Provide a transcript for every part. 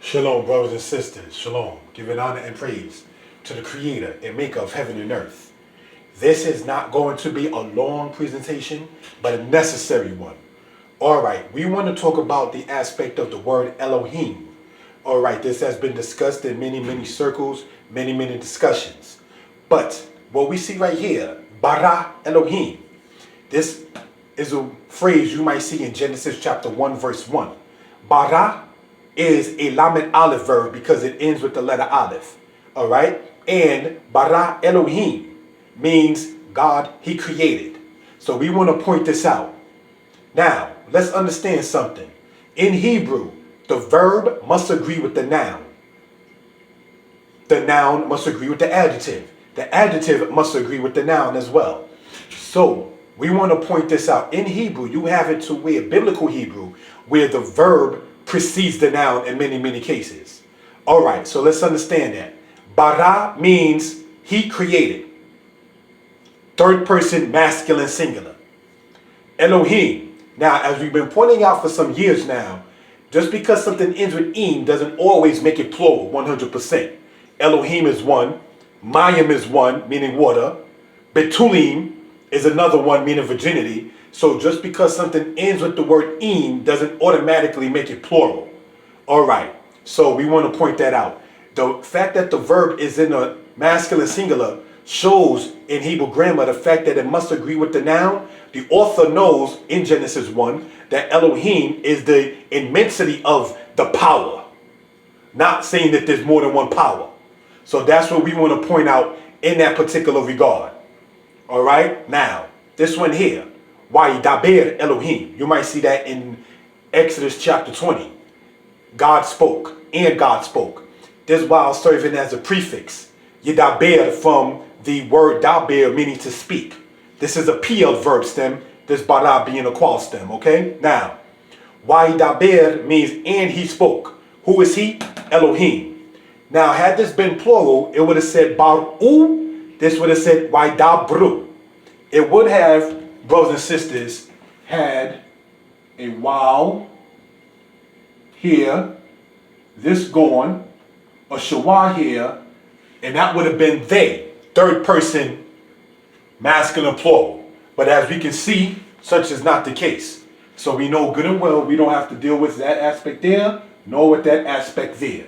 Shalom, brothers and sisters. Shalom. Giving honor and praise to the Creator and Maker of heaven and earth. This is not going to be a long presentation, but a necessary one. Alright, we want to talk about the aspect of the word Elohim. Alright, this has been discussed in many circles, many discussions. But what we see right here, bara Elohim, this is a phrase you might see in Genesis chapter 1 verse 1. Bara is a lamed aleph verb because it ends with the letter aleph. Alright? And bara Elohim means God, He created. So we want to point this out. Now, let's understand something. In Hebrew, the verb must agree with the noun. The noun must agree with the adjective. The adjective must agree with the noun as well. So we want to point this out. In Hebrew, you have it to where, biblical Hebrew, where the verb precedes the noun in many cases. All right, so let's understand that. Bara means He created. Third person, masculine, singular. Elohim. Now, as we've been pointing out for some years now, just because something ends with im doesn't always make it plural 100%. Elohim is one. Mayim is one, meaning water. Betulim is another one, meaning virginity. So just because something ends with the word im doesn't automatically make it plural. All right. So we want to point that out. The fact that the verb is in a masculine singular shows in Hebrew grammar the fact that it must agree with the noun. The author knows in Genesis 1 that Elohim is the immensity of the power. Not saying that there's more than one power. So that's what we want to point out in that particular regard. All right. Now, this one here. Daber Elohim. You might see that in Exodus chapter 20. God spoke and God spoke. This while serving as a prefix. Yedaber from the word daber meaning to speak. This is a PL verb stem. This bara being a qual stem. Okay. Now, daber means and he spoke. Who is he? Elohim. Now, had this been plural, it would have said baru. This would have said dabru. It would have, brothers and sisters, had a wow here, this going, a shawah here, and that would have been they, third person, masculine plural. But as we can see, such is not the case. So we know good and well we don't have to deal with that aspect there, nor with that aspect there.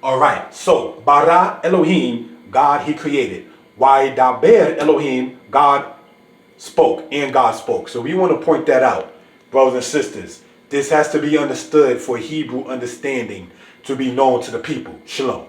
All right, so bara Elohim, God, He created. Daber Elohim, God spoke and God spoke. So we want to point that out, brothers and sisters. This has to be understood for Hebrew understanding to be known to the people. Shalom.